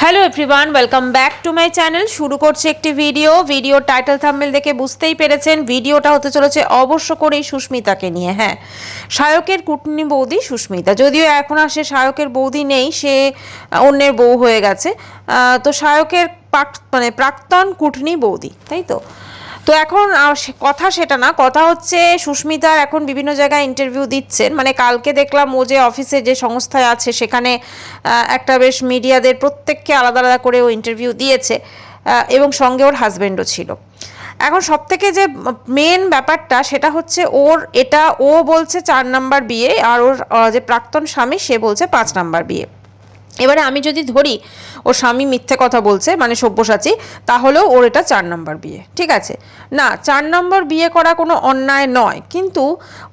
Hello everyone, welcome back to my channel. শুরু করছে একটি ভিডিও টাইটেল থাম্বনেল দেখে বুঝতেই পেরেছেন ভিডিওটা হতে চলেছে অবশ্য করেই সুস্মিতাকে নিয়ে। হ্যাঁ, শায়কের কুটনি বৌদি সুস্মিতা, যদিও এখন আর সে শায়কের বৌদি নেই, সে অন্যের বউ হয়ে গেছে। তো শায়কের প্রাক্তন কুটনি বৌদি, তাই তো। তো এখন কথা সেটা না, কথা হচ্ছে সুস্মিতার এখন বিভিন্ন জায়গায় ইন্টারভিউ দিচ্ছেন। মানে কালকে দেখলাম ও যে অফিসে যে সংস্থায় আছে সেখানে একটা বেশ মিডিয়াদের প্রত্যেককে আলাদা আলাদা করে ও ইন্টারভিউ দিয়েছে, এবং সঙ্গে ওর হাজব্যান্ডও ছিল। এখন সবথেকে যে মেন ব্যাপারটা সেটা হচ্ছে ও বলছে 4 নাম্বার বিয়ে, আর ওর যে প্রাক্তন স্বামী সে বলছে 5 নাম্বার বিয়ে। এবারে আমি যদি ধরি ওর স্বামী মিথ্যে কথা বলছে, মানে সব্যসাচী, তাহলেও ওর এটা 4 নম্বর বিয়ে, ঠিক আছে না। 4 নম্বর বিয়ে করা কোনো অন্যায় নয়, কিন্তু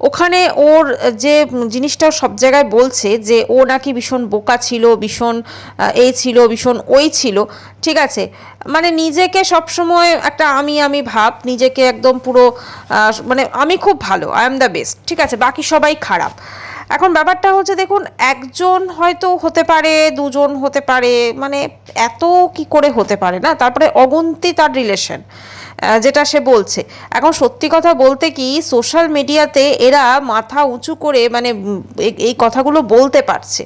ওখানে ওর যে জিনিসটা সব জায়গায় বলছে যে ও নাকি ভীষণ বোকা ছিল, ভীষণ এই ছিল, ভীষণ ওই ছিল, ঠিক আছে। মানে নিজেকে সবসময় একটা আমি ভাব, নিজেকে একদম পুরো মানে আমি খুব ভালো, আই এম দ্য বেস্ট, ঠিক আছে, বাকি সবাই খারাপ। এখন ব্যাপারটা হচ্ছে, দেখুন, একজন হয়তো হতে পারে, দুজন হতে পারে, মানে এত কি করে হতে পারে না। তারপরে অগুন্তি তার রিলেশন, যেটা সে বলছে। এখন সত্যি কথা বলতে কি, সোশ্যাল মিডিয়াতে এরা মাথা উঁচু করে মানে এই কথাগুলো বলতে পারছে।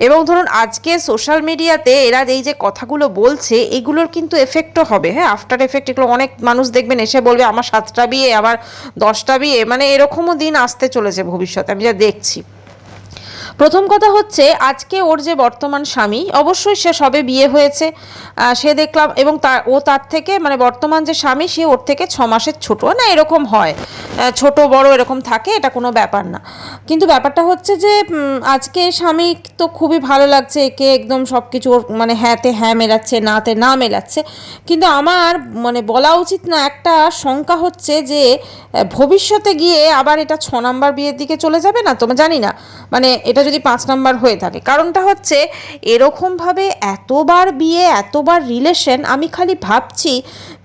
এবং ধরুন আজকে সোশ্যাল মিডিয়াতে এরা এই যে কথাগুলো বলছে, এগুলোর কিন্তু এফেক্টও হবে। হ্যাঁ, আফটার এফেক্ট এগুলো অনেক মানুষ দেখবেন এসে বলবে আমার 7টা বিয়ে, আমার 10টা বিয়ে, মানে এরকমও দিন আসতে চলেছে ভবিষ্যতে, আমি যা দেখছি। প্রথম কথা হচ্ছে, আজকে ওর যে বর্তমান স্বামী, অবশ্যই সে সবে বিয়ে হয়েছে, সে দেখলাম, এবং তার থেকে মানে বর্তমান যে স্বামী সে ওর থেকে 6 মাসের ছোট না, এরকম হয়, ছোট বড় এরকম থাকে, এটা কোনো ব্যাপার না। কিন্তু ব্যাপারটা হচ্ছে যে আজকে স্বামী তো খুবই ভালো লাগছে, একে একদম সব কিছু মানে হ্যাঁতে হ্যাঁ মেলাচ্ছে, নাতে না মেলাচ্ছে। কিন্তু আমার মানে বলা উচিত না, একটা শঙ্কা হচ্ছে যে ভবিষ্যতে গিয়ে আবার এটা 6 নাম্বার বিয়ের দিকে চলে যাবে না, তো জানি না, মানে এটা যদি 5 নাম্বার হয়ে থাকে। কারণটা হচ্ছে এরকমভাবে এতবার বিয়ে, এতবার রিলেশন, আমি খালি ভাবছি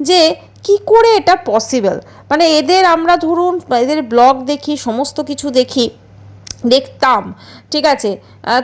যে কি করে এটা পসিবল। মানে এদের আমরা ধরুন এদের ব্লগ দেখি, সমস্ত কিছু দেখতাম, ঠিক আছে,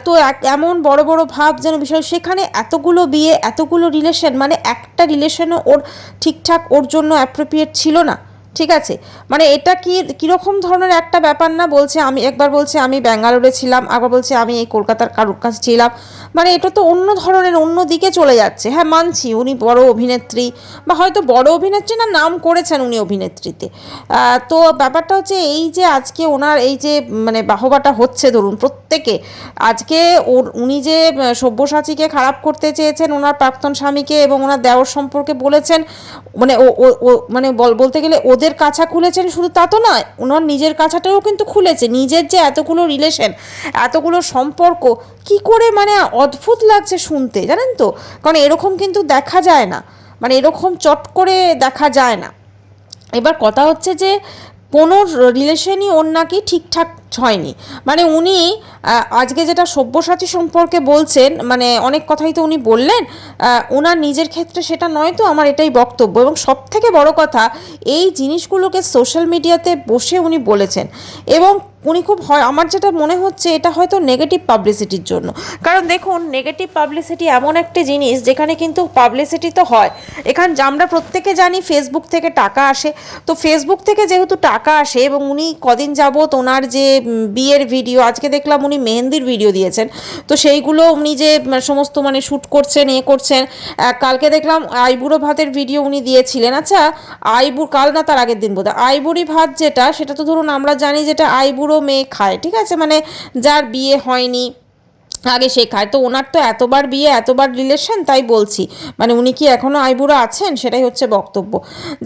তো এমন বড় বড় ভাব যেন বিষয়, সেখানে এতগুলো বিয়ে, এতগুলো রিলেশন, মানে একটা রিলেশনও ওর ঠিকঠাক ওর জন্য অ্যাপ্রোপ্রিয়েট ছিল না, ঠিক আছে। মানে এটা কীরকম ধরনের একটা ব্যাপার না। বলছে আমি, একবার বলছে আমি ব্যাঙ্গালোরে ছিলাম, আবার বলছে আমি এই কলকাতার কারোর কাছে ছিলাম। মানে এটা তো অন্য ধরনের, অন্য দিকে চলে যাচ্ছে। হ্যাঁ, মানছি উনি বড় অভিনেত্রী, বা হয়তো বড় অভিনেত্রী না, নাম করেছেন উনি অভিনেত্রীতে। তো ব্যাপারটা হচ্ছে এই যে আজকে ওনার এই যে মানে বাহবাটা হচ্ছে, ধরুন প্রত্যেকে আজকে উনি যে সব্যসাচীকে খারাপ করতে চেয়েছেন, ওনার প্রাক্তন স্বামীকে এবং ওনার দেওর সম্পর্কে বলেছেন, মানে মানে বলতে গেলে ওদের কাছা খুলেছেন, শুধু তা তো নয়, ওনার নিজের কাছাটাও কিন্তু খুলেছে। নিজের যে এতগুলো রিলেশন, এতগুলো সম্পর্ক, কি করে মানে অদ্ভুত লাগছে শুনতে, জানেন তো। কারণ এরকম কিন্তু দেখা যায় না, মানে এরকম চট করে দেখা যায় না। এবার কথা হচ্ছে যে কোনো রিলেশনই ওর নাকি ঠিকঠাক হয়নি। মানে উনি আজকে যেটা সব্যসাচী সম্পর্কে বলছেন, মানে অনেক কথাই তো উনি বললেন, ওনার নিজের ক্ষেত্রে সেটা নয়, তো আমার এটাই বক্তব্য। এবং সবথেকে বড় কথা, এই জিনিসগুলোকে সোশ্যাল মিডিয়াতে বসে উনি বলেছেন, এবং উনি খুব আমার যেটা মনে হচ্ছে এটা হয়তো নেগেটিভ পাবলিসিটির জন্য। কারণ দেখুন, নেগেটিভ পাবলিসিটি এমন একটা জিনিস যেখানে কিন্তু পাবলিসিটি তো হয়, এখানে আমরা প্রত্যেকে জানি ফেসবুক থেকে টাকা আসে। তো ফেসবুক থেকে যেহেতু টাকা আসে, এবং উনি কদিন যাবত ওনার যে বিয়ের ভিডিও, আজকে দেখলাম উনি মেহেন্দির ভিডিও দিয়েছেন, তো সেইগুলো উনি যে সমস্ত মানে শ্যুট করছেন, করছেন, কালকে দেখলাম আইবুড়ো ভাতের ভিডিও উনি দিয়েছিলেন। আচ্ছা, কাল না তার আগের দিন বোধহয়, আইবুড়ি ভাত যেটা, সেটা তো ধরুন আমরা জানি যেটা আইবুড়ো মেয়ে খায়, ঠিক আছে, মানে যার বিয়ে হয়নি আগে সে খায়। তো ওনার তো এতবার বিয়ে, এতবার রিলেশন, তাই বলছি, মানে উনি কি এখনও আইবুড়ো আছেন, সেটাই হচ্ছে বক্তব্য।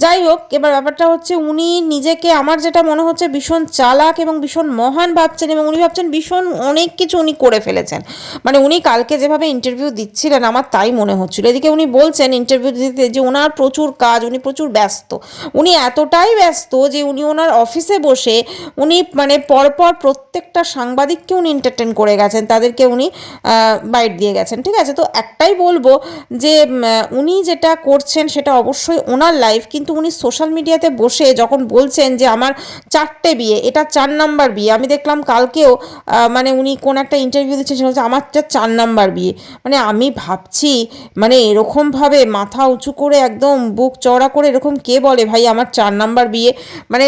যাই হোক, এবার ব্যাপারটা হচ্ছে উনি নিজেকে, আমার যেটা মনে হচ্ছে, ভীষণ চালাক এবং ভীষণ মহান ভাবছেন, এবং উনি ভাবছেন ভীষণ অনেক কিছু উনি করে ফেলেছেন। মানে উনি কালকে যেভাবে ইন্টারভিউ দিচ্ছিলেন, আমার তাই মনে হচ্ছিল। এদিকে উনি বলছেন ইন্টারভিউ দিতে যে ওনার প্রচুর কাজ, উনি প্রচুর ব্যস্ত। উনি এতটাই ব্যস্ত যে উনি ওনার অফিসে বসে উনি মানে পরপর প্রত্যেকটা সাংবাদিককে উনি এন্টারটেন করে গেছেন, তাদেরকে উনি উনি বাইট দিয়ে গেছেন। ঠিক আছে, তো একটাই বলবো যে উনি যেটা করছেন সেটা অবশ্যই ওনার লাইফ, কিন্তু উনি সোশ্যাল মিডিয়াতে বসে যখন বলছেন যে আমার 4টে বিয়ে, এটা 4 নাম্বার বিয়ে। আমি দেখলাম কালকেও মানে উনি কোন একটা ইন্টারভিউ দিচ্ছেন, সেটা হচ্ছে আমারটা 4 নাম্বার বিয়ে। মানে আমি ভাবছি মানে এরকমভাবে মাথা উঁচু করে একদম বুক চওড়া করে এরকম কে বলে ভাই আমার 4 নাম্বার বিয়ে? মানে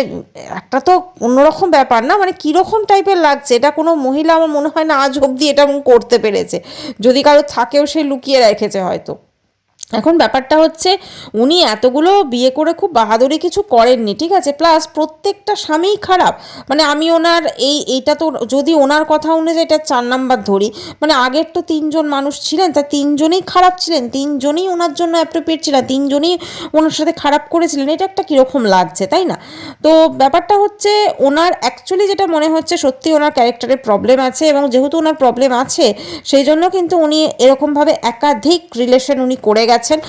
একটা তো অন্যরকম ব্যাপার না, মানে কীরকম টাইপের লাগছে এটা। কোনো মহিলা আমার মনে হয় না আজ অবধি এটা করতে পেরেছে, যদি কারো থাকেও সে লুকিয়ে রেখেছে হয়তো। এখন ব্যাপারটা হচ্ছে উনি এতগুলো বিয়ে করে খুব বাহাদুরি কিছু করেননি, ঠিক আছে, প্লাস প্রত্যেকটা স্বামীই খারাপ। মানে আমি ওনার এইটা তো যদি ওনার কথা অনুযায়ী এটা 4 নাম্বার ধরি, মানে আগের তো 3জন মানুষ ছিলেন, তা 3জনই খারাপ ছিলেন, 3জনই ওনার জন্য অ্যাপ্রোপ্রিয়েট ছিলেন, 3জনই ওনার সাথে খারাপ করেছিলেন, এটা একটা কীরকম লাগছে তাই না? তো ব্যাপারটা হচ্ছে ওনার অ্যাকচুয়ালি যেটা মনে হচ্ছে সত্যি ওনার ক্যারেক্টারের প্রবলেম আছে, এবং যেহেতু ওনার প্রবলেম আছে সেই জন্য কিন্তু উনি এরকমভাবে একাধিক রিলেশন উনি করে গেছেন,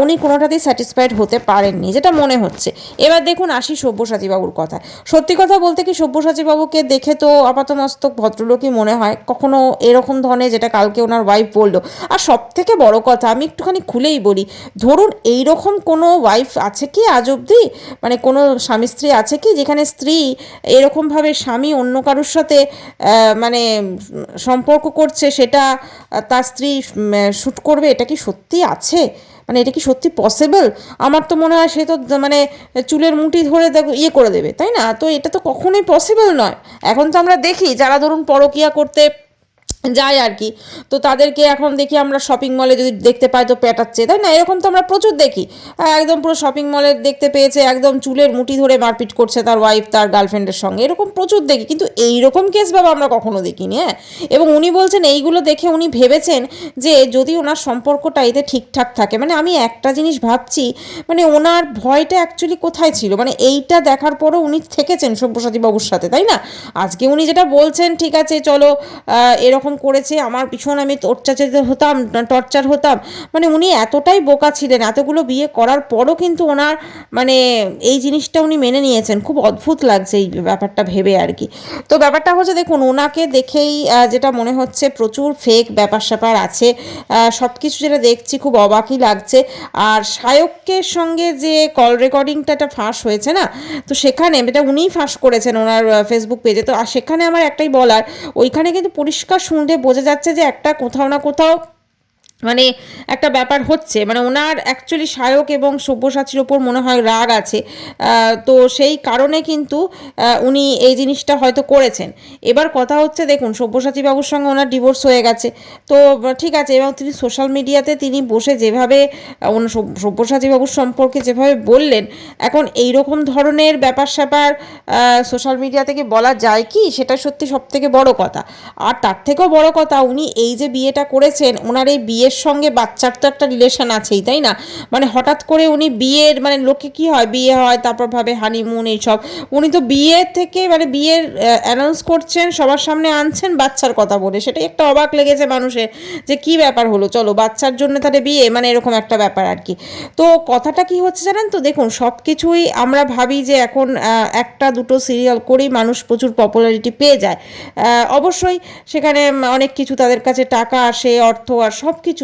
উনি কোনোটাতেই স্যাটিসফাইড হতে পারেননি যেটা মনে হচ্ছে। এবার দেখুন আসি সব্যসাচীবাবুর কথায়। সত্যি কথা বলতে কি সব্যসাচীবাবুকে দেখে তো আপাতমস্তক ভদ্রলোকই মনে হয়, কখনো এরকম ধরনের যেটা কালকে ওনার ওয়াইফ বললো। আর সব থেকে বড় কথা আমি একটুখানি খুলেই বলি, ধরুন এইরকম কোনো ওয়াইফ আছে কি আজ অবধি, মানে কোনো স্বামী স্ত্রী আছে কি যেখানে স্ত্রী এরকমভাবে স্বামী অন্য কারোর সাথে মানে সম্পর্ক করছে সেটা তার স্ত্রী শ্যুট করবে? এটা কি সত্যি আছে? মানে এটা কি সত্যি পসিবল? আমার তো মনে হয় সে তো মানে চুলের মুঠি ধরে ইয়ে করে দেবে, তাই না? তো এটা তো কখনোই পসিবল নয়। এখন তো আমরা দেখি যারা ধরুন পরকীয়া করতে যায় আর কি, তো তাদেরকে এখন দেখি আমরা শপিং মলে যদি দেখতে পাই তো পেটাচ্ছে, তাই না? এরকম তো আমরা প্রচুর দেখি, একদম পুরো শপিং মলে দেখতে পেয়েছে একদম চুলের মুঠি ধরে মারপিট করছে তার ওয়াইফ তার গার্লফ্রেন্ডের সঙ্গে, এরকম প্রচুর দেখি, কিন্তু এইরকম কেস বাবা আমরা কখনো দেখিনি। হ্যাঁ, এবং উনি বলছেন এইগুলো দেখে উনি ভেবেছেন যে যদি ওনার সম্পর্কটা এতে ঠিকঠাক থাকে, মানে আমি একটা জিনিস ভাবছি, মানে ওনার ভয়টা অ্যাকচুয়ালি কোথায় ছিল? মানে এইটা দেখার পরও উনি থেকেছেন সব্যসাচীবাবুর সাথে, তাই না? আজকে উনি যেটা বলছেন ঠিক আছে চলো এরকম করেছে আমার পিছন আমি টর্চার হতাম, মানে উনি এতটাই বোকা ছিলেন এতগুলো বিয়ে করার পরও কিন্তু ওনার মানে এই জিনিসটা উনি মেনে নিয়েছেন। খুব অদ্ভুত লাগছে এই ব্যাপারটা ভেবে আর কি। তো ব্যাপারটা হচ্ছে দেখুন ওনাকে দেখেই যেটা মনে হচ্ছে প্রচুর ফেক ব্যাপার স্যাপার আছে, সব কিছু যেটা দেখছি খুব অবাকই লাগছে। আর সায়কের সঙ্গে যে কল রেকর্ডিংটা একটা ফাঁস হয়েছে না, তো সেখানে এটা উনিই ফাঁস করেছেন ওনার ফেসবুক পেজে, তো আর সেখানে আমার একটাই বলার, ওইখানে কিন্তু পরিষ্কার শুনলে বোঝা যাচ্ছে যে একটা কোথাও না কোথাও মানে একটা ব্যাপার হচ্ছে, মানে ওনার অ্যাকচুয়ালি সায়ক এবং সব্যসাচীর ওপর মনে হয় রাগ আছে, তো সেই কারণে কিন্তু উনি এই জিনিসটা হয়তো করেছেন। এবার কথা হচ্ছে দেখুন সব্যসাচীবাবুর সঙ্গে ওনার ডিভোর্স হয়ে গেছে, তো ঠিক আছে, এবং তিনি সোশ্যাল মিডিয়াতে তিনি বসে যেভাবে সব্যসাচীবাবুর সম্পর্কে যেভাবে বললেন, এখন এই রকম ধরনের ব্যাপার স্যাপার সোশ্যাল মিডিয়া থেকে বলা যায় কি? সেটা সত্যি সব থেকে বড় কথা। আর তার থেকেও বড় কথা উনি এই যে বিয়েটা করেছেন, ওনার এই বিয়ের সঙ্গে বাচ্চার তো একটা রিলেশন আছেই, তাই না? মানে হঠাৎ করে উনি বিয়ের মানে লোকে কি হয় বিয়ে হয় তারপর ভাবে হানিমুন এইসব, উনি তো বিয়ে থেকে মানে বিয়ের অ্যানাউন্স করছেন সবার সামনে আনছেন বাচ্চার কথা বলে, সেটাই একটা অবাক লেগেছে মানুষের যে কি ব্যাপার হলো, চলো বাচ্চার জন্য তাহলে বিয়ে, মানে এরকম একটা ব্যাপার আর কি। তো কথাটা কি হচ্ছে জানেন তো, দেখুন সব কিছুই আমরা ভাবি যে এখন একটা দুটো সিরিয়াল করেই মানুষ প্রচুর পপুলারিটি পেয়ে যায়, অবশ্যই সেখানে অনেক কিছু তাদের কাছে টাকা আসে, অর্থ আর সব কিছু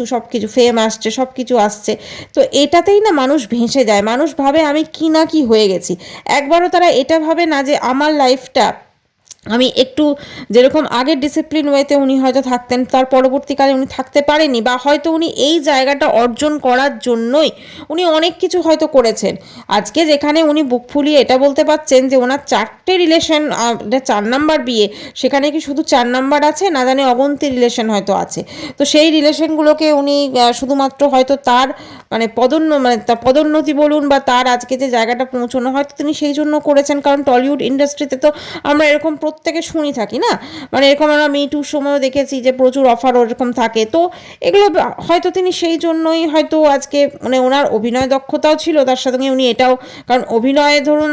ফেম আসছে, সব কিছু আসছে, তো এটাতেই না মানুষ ভেসে যায়। মানুষ ভাবে আমি কি না কি হয়ে গেছি, একবারও তারা এটা ভাবে না যে আমার লাইফটা আমি একটু যেরকম আগের ডিসিপ্লিন ওয়েতে উনি হয়তো থাকতেন তার পরবর্তীকালে উনি থাকতে পারেনি, বা হয়তো উনি এই জায়গাটা অর্জন করার জন্যই উনি অনেক কিছু হয়তো করেছেন। আজকে যেখানে উনি বুক ফুলিয়ে এটা বলতে পারছেন যে ওনার 4টে রিলেশন, 4 নাম্বার বিয়ে, সেখানে কি শুধু 4 নাম্বার আছে না জানে অগন্তি রিলেশন হয়তো আছে, তো সেই রিলেশনগুলোকে উনি শুধুমাত্র হয়তো তার মানে তার পদোন্নতি বলুন বা তার আজকে যে জায়গাটা পৌঁছানো হয়তো তিনি সেই জন্য করেছেন, কারণ টলিউড ইন্ডাস্ট্রিতে তো আমরা এরকম প্রত্যেকে শুনি থাকি না, মানে এরকম আমরা মিটুর সময়ও দেখেছি যে প্রচুর অফার ওরকম থাকে, তো এগুলো হয়তো তিনি সেই জন্যই হয়তো আজকে মানে ওনার অভিনয় দক্ষতাও ছিল তার সাথে উনি এটাও, কারণ অভিনয়ে ধরুন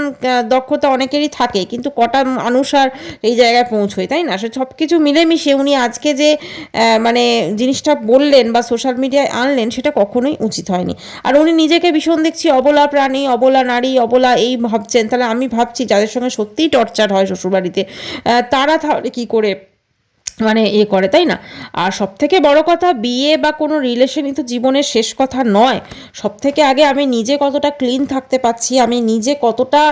দক্ষতা অনেকেরই থাকে কিন্তু কটা মানুষ আর এই জায়গায় পৌঁছয়, তাই না? সে সব কিছু মিলেমিশে উনি আজকে যে মানে জিনিসটা বললেন বা সোশ্যাল মিডিয়ায় আনলেন সেটা কখনোই উচিত হয়নি। আর উনি নিজেকে ভীষণ দেখছি অবলা প্রাণী, অবলা নারী, অবলা এই ভাবছেন, তাহলে আমি ভাবছি যাদের সঙ্গে সত্যিই টর্চার হয় শ্বশুরবাড়িতে তারা তাহলে কী করে মানে করে, তাই না? আর সবথেকে বড় কথা, বিয়ে বা কোনো রিলেশনই তো জীবনের শেষ কথা নয়। সবথেকে আগে আমি নিজে কতটা ক্লিন থাকতে পারছি, আমি নিজে কতটা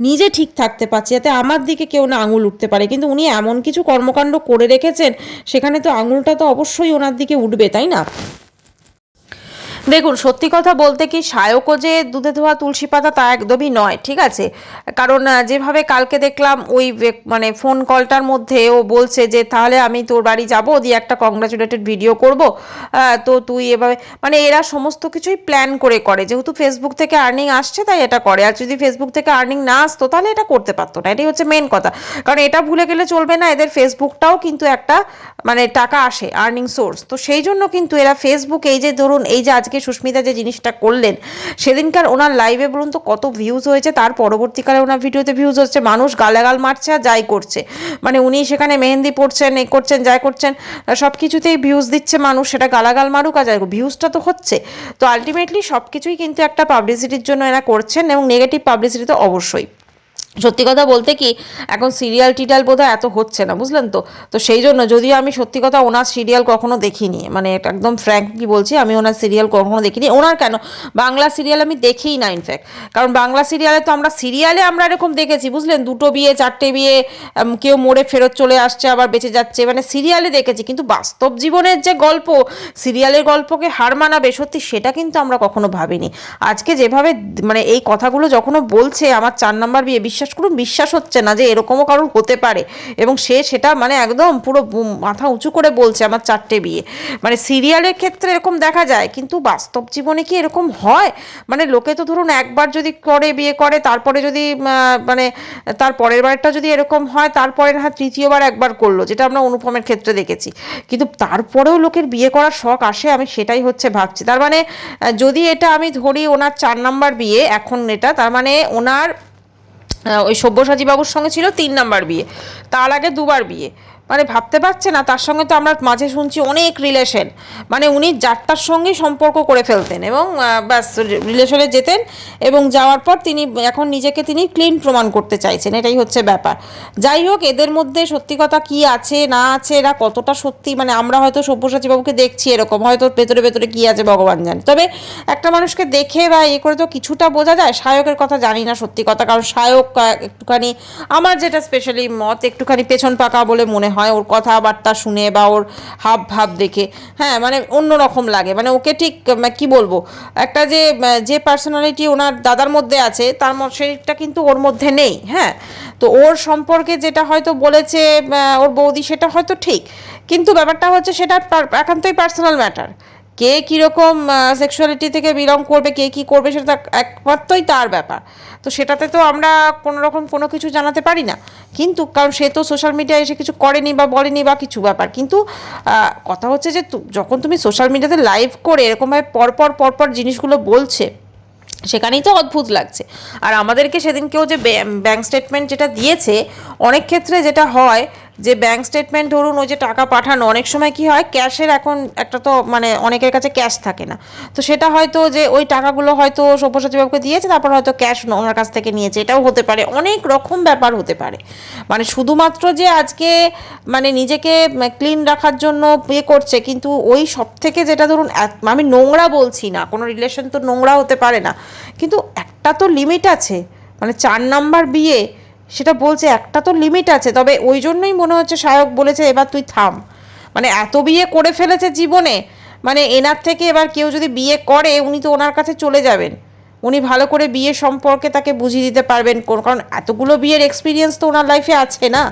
নিজে ঠিক থাকতে পারছি, যাতে আমার দিকে কেউ না আঙুল উঠতে পারে। কিন্তু উনি এমন কিছু কর্মকাণ্ড করে রেখেছেন, সেখানে তো আঙুলটা তো অবশ্যই ওনার দিকে উঠবে, তাই না? দেখুন, সত্যি কথা বলতে কি, সায়কও যে দুধে ধোয়া তুলসী পাতা তা একদমই নয়, ঠিক আছে? কারণ যেভাবে কালকে দেখলাম ওই মানে ফোন কলটার মধ্যে ও বলছে যে তাহলে আমি তোর বাড়ি যাব, দিয়ে একটা কংগ্রাচুলেটেড ভিডিও করব, তো তুই এভাবে, মানে এরা সমস্ত কিছুই প্ল্যান করে, যেহেতু ফেসবুক থেকে আর্নিং আসছে তাই এটা করে। আর যদি ফেসবুক থেকে আর্নিং না আসতো তাহলে এটা করতে পারতো না, এটাই হচ্ছে মেন কথা। কারণ এটা ভুলে গেলে চলবে না, এদের ফেসবুকটাও কিন্তু একটা মানে টাকা আসে, আর্নিং সোর্স। তো সেই জন্য কিন্তু এরা ফেসবুক, এই যে ধরুন এই যে আজকে সুস্মিতা যে জিনিসটা করলেন, সেদিনকার ওনার লাইভে বলুন তো কত ভিউজ হয়েছে, তার পরবর্তীকালে ওনার ভিডিওতে ভিউজ হচ্ছে, মানুষ গালাগাল মারছে আর যাই করছে, মানে উনি সেখানে মেহেন্দি পড়ছেন, এ করছেন, যাই করছেন, সব কিছুতেই ভিউজ দিচ্ছে মানুষ, সেটা গালাগাল মারুক আর যাই, ভিউজটা তো হচ্ছে। তো আলটিমেটলি সব কিছুই কিন্তু একটা পাবলিসিটির জন্য এরা করছেন, এবং নেগেটিভ পাবলিসিটি তো অবশ্যই। সত্যি কথা বলতে কি, এখন সিরিয়াল টিরিয়াল বোধহয় এত হচ্ছে না, বুঝলেন তো? তো সেই জন্য, যদিও আমি সত্যি কথা ওনার সিরিয়াল কখনো দেখিনি, মানে এটা একদম ফ্র্যাঙ্কলি বলছি, আমি ওনার সিরিয়াল কখনো দেখিনি। ওনার কেন, বাংলা সিরিয়াল আমি দেখিই না ইনফ্যাক্ট। কারণ বাংলা সিরিয়ালে তো আমরা এরকম দেখেছি, বুঝলেন, 2টো বিয়ে 4টে বিয়ে, কেউ মরে ফেরত চলে আসছে আবার বেঁচে যাচ্ছে, মানে সিরিয়ালে দেখেছি। কিন্তু বাস্তব জীবনের যে গল্প, সিরিয়ালের গল্পকে হার মানাবে সত্যি, সেটা কিন্তু আমরা কখনো ভাবিনি। আজকে যেভাবে মানে এই কথাগুলো যখনও বলছে, আমার 4 নাম্বার বিয়ে, বিশ্বাস করুন, বিশ্বাস হচ্ছে না যে এরকমও কারোর হতে পারে, এবং সে সেটা মানে একদম পুরো মাথা উঁচু করে বলছে আমার 4টে বিয়ে। মানে সিরিয়ালের ক্ষেত্রে এরকম দেখা যায়, কিন্তু বাস্তব জীবনে কি এরকম হয়? মানে লোকে তো ধরুন একবার যদি করে, বিয়ে করে, তারপরে যদি মানে তার পরের বারটা যদি এরকম হয়, তারপরে না তৃতীয়বার একবার করলো, যেটা আমরা অনুপমের ক্ষেত্রে দেখেছি। কিন্তু তারপরেও লোকের বিয়ে করার শখ আসে, আমি সেটাই হচ্ছে ভাবছি। তার মানে যদি এটা আমি ধরি ওনার 4 নাম্বার বিয়ে এখন, এটা তার মানে ওনার ওই সব্যসাচী বাবুর সঙ্গে ছিল 3 নাম্বার বিয়ে, তার আগে 2বার বিয়ে। মানে ভাবতে পারছে না, তার সঙ্গে তো আমরা মাঝে শুনছি অনেক রিলেশন, মানে উনি যারটার সঙ্গেই সম্পর্ক করে ফেলতেন, এবং ব্যাস রিলেশনে যেতেন, এবং যাওয়ার পর তিনি এখন নিজেকে তিনি ক্লিন প্রমাণ করতে চাইছেন, এটাই হচ্ছে ব্যাপার। যাই হোক, এদের মধ্যে সত্যি কথা কি আছে না আছে, এরা কতটা সত্যি, মানে আমরা হয়তো সব্যসাচী বাবুকে দেখছি এরকম, হয়তো ভেতরে ভেতরে কী আছে ভগবান জানে। তবে একটা মানুষকে দেখে বা করে তো কিছুটা বোঝা যায়। সায়কের কথা জানি না সত্যি কথা, কারণ সায়ক একটুখানি, আমার যেটা স্পেশালি মত, একটুখানি পেছন পাকা বলে মনে হয় ওর কথাবার্তা শুনে বা ওর হাব ভাব দেখে। হ্যাঁ, মানে অন্যরকম লাগে, মানে ওকে ঠিক কি বলবো, একটা যে পার্সোনালিটি ওনার দাদার মধ্যে আছে, তার সেইটা কিন্তু ওর মধ্যে নেই। হ্যাঁ, তো ওর সম্পর্কে যেটা হয়তো বলেছে ওর বৌদি, সেটা হয়তো ঠিক, কিন্তু ব্যাপারটা হচ্ছে সেটা একান্তই পার্সোনাল ম্যাটার। কে কীরকম সেক্সুয়ালিটি থেকে বিলং করবে, কে কী করবে, সেটা একমাত্রই তার ব্যাপার। তো সেটাতে তো আমরা কোনো রকম কোনো কিছু জানাতে পারি না, কিন্তু কারণ সে তো সোশ্যাল মিডিয়ায় এসে কিছু করেনি বা বলেনি বা কিছু ব্যাপার। কিন্তু কথা হচ্ছে যে যখন তুমি সোশ্যাল মিডিয়াতে লাইভ করে এরকমভাবে পরপর জিনিসগুলো বলছে, সেখানেই তো অদ্ভুত লাগছে। আর আমাদেরকে সেদিনকেও যে ব্যাঙ্ক স্টেটমেন্ট যেটা দিয়েছে, অনেক ক্ষেত্রে যেটা হয় যে ব্যাঙ্ক স্টেটমেন্ট ধরুন ওই যে টাকা পাঠানো, অনেক সময় কি হয়, ক্যাশের এখন একটা তো মানে অনেকের কাছে ক্যাশ থাকে না, তো সেটা হয়তো যে ওই টাকাগুলো হয়তো সব্যসাচীবাবুকে দিয়েছে, তারপর হয়তো ক্যাশ ওনার কাছ থেকে নিয়েছে, এটাও হতে পারে, অনেক রকম ব্যাপার হতে পারে। মানে শুধুমাত্র যে আজকে মানে নিজেকে ক্লিন রাখার জন্য ইয়ে করছে, কিন্তু ওই সব থেকে যেটা ধরুন, আমি নোংরা বলছি না, কোনো রিলেশন তো নোংরা হতে পারে না, কিন্তু একটা তো লিমিট আছে। মানে 4 নাম্বার বিয়ে, সেটা বলছে একটা তো লিমিট আছে। তবে ওই জন্যই মনে হচ্ছে সায়ক বলেছে এবার তুই থাম, মানে এত বিয়ে করে ফেলেছে জীবনে, মানে এনার থেকে এবার কেউ যদি বিয়ে করে, উনি তো ওনার কাছে চলে যাবেন, উনি ভালো করে বিয়ে সম্পর্কে তাকে বুঝিয়ে দিতে পারবেন, কারণ এতগুলো বিয়ের এক্সপিরিয়েন্স তো ওনার লাইফে আছে না,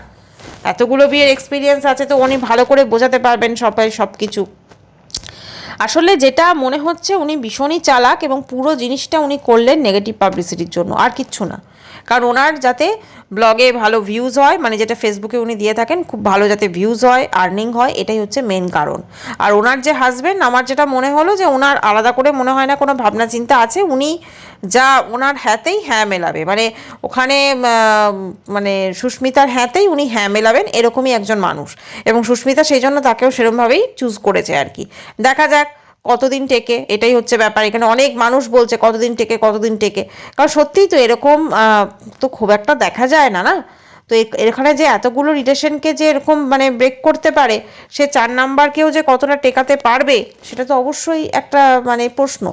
এতগুলো বিয়ের এক্সপিরিয়েন্স আছে, তো উনি ভালো করে বোঝাতে পারবেন সব কিছু। আসলে যেটা মনে হচ্ছে, উনি ভীষণই চালাক, এবং পুরো জিনিসটা উনি করলেন নেগেটিভ পাবলিসিটির জন্য, আর কিচ্ছু না। কারণ ওনার যাতে ব্লগে ভালো ভিউজ হয়, মানে যেটা ফেসবুকে উনি দিয়ে থাকেন, খুব ভালো যাতে ভিউজ হয়, আর্নিং হয়, এটাই হচ্ছে মেন কারণ। আর ওনার যে হাজব্যান্ড, আমার যেটা মনে হলো যে ওনার আলাদা করে মনে হয় না কোনো ভাবনা চিন্তা আছে, উনি যা ওনার হ্যাঁতেই হ্যাঁ মেলাবে, মানে ওখানে মানে সুস্মিতার হ্যাঁতেই উনি হ্যাঁ মেলাবেন, এরকমই একজন মানুষ। এবং সুস্মিতা সেই জন্য তাকেও সেরকমভাবেই চুজ করেছে আর কি। দেখা যাক কতদিন টেকে, এটাই হচ্ছে ব্যাপার। এখানে অনেক মানুষ বলছে কতদিন টেকে, কারণ সত্যিই তো এরকম তো খুব একটা দেখা যায় না, না? তো এখানে যে এতগুলো রিলেশনকে যে এরকম মানে ব্রেক করতে পারে, সে 4 নাম্বারকেও যে কতটা টেকাতে পারবে সেটা তো অবশ্যই একটা মানে প্রশ্ন।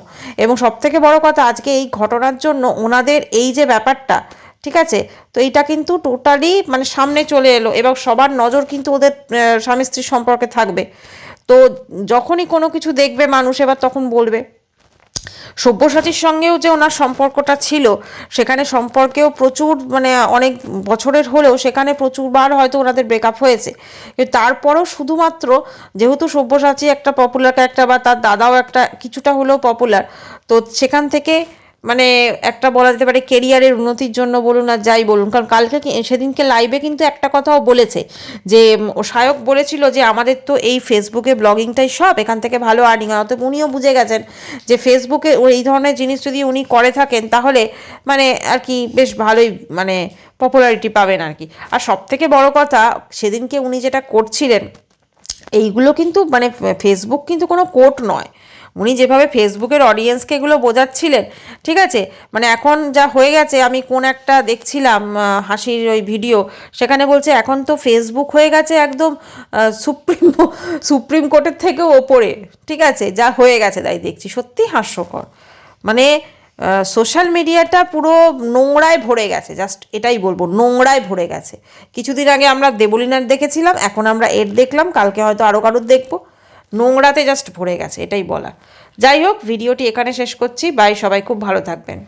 এবং সবথেকে বড় কথা, আজকে এই ঘটনার জন্য ওনাদের এই যে ব্যাপারটা, ঠিক আছে, তো এইটা কিন্তু টোটালি মানে সামনে চলে এলো এবং সবার নজর কিন্তু ওদের স্বামী স্ত্রীর সম্পর্কে থাকবে। তো যখনই কোনো কিছু দেখবে মানুষ এবার তখন বলবে। সব্যসাচীর সঙ্গেও যে ওনার সম্পর্কটা ছিল, সেখানে সম্পর্কেও প্রচুর মানে অনেক বছরের হলেও সেখানে প্রচুরবার হয়তো ওনাদের ব্রেকআপ হয়েছে, কিন্তু তারপরও শুধুমাত্র যেহেতু সব্যসাচী একটা পপুলার ক্যারেক্টার বা তার দাদাও একটা কিছুটা হলেও পপুলার, তো সেখান থেকে মানে একটা বলা যেতে পারে কেরিয়ারের উন্নতির জন্য বলুন আর যাই বলুন, কারণ কালকে সেদিনকে লাইভে কিন্তু একটা কথাও বলেছে যে ও সায়ক বলেছিল যে আমাদের তো এই ফেসবুকে ব্লগিংটাই সব, এখান থেকে ভালো আর্নিং হয়, অতএব উনিও বুঝে গেছেন যে ফেসবুকে ও এই ধরনের জিনিস যদি উনি করে থাকেন তাহলে মানে আর কি বেশ ভালোই মানে পপুলারিটি পাবেন আর কি। আর সবথেকে বড় কথা, সেদিনকে উনি যেটা করছিলেন এইগুলো কিন্তু মানে ফেসবুক কিন্তু কোনো কোর্ট নয়। উনি যেভাবে ফেসবুকের অডিয়েন্সকে এগুলো বোঝাচ্ছিলেন, ঠিক আছে, মানে এখন যা হয়ে গেছে, আমি কোন একটা দেখছিলাম হাসির ওই ভিডিও, সেখানে বলছে এখন তো ফেসবুক হয়ে গেছে একদম সুপ্রিম কোর্টের থেকেও ওপরে, ঠিক আছে, যা হয়ে গেছে তাই দেখছি, সত্যি হাস্যকর। মানে সোশ্যাল মিডিয়াটা পুরো নোংরায় ভরে গেছে, জাস্ট এটাই বলবো, নোংরায় ভরে গেছে। কিছুদিন আগে আমরা দেবলিনার দেখেছিলাম, এখন আমরা এর দেখলাম, কালকে হয়তো আরও কারোর দেখবো। নোংরাতে জাস্ট ভরে গেছে, এটাই বলা। যাই হোক, ভিডিওটি এখানে শেষ করছি। বাই, সবাই খুব ভালো থাকবেন।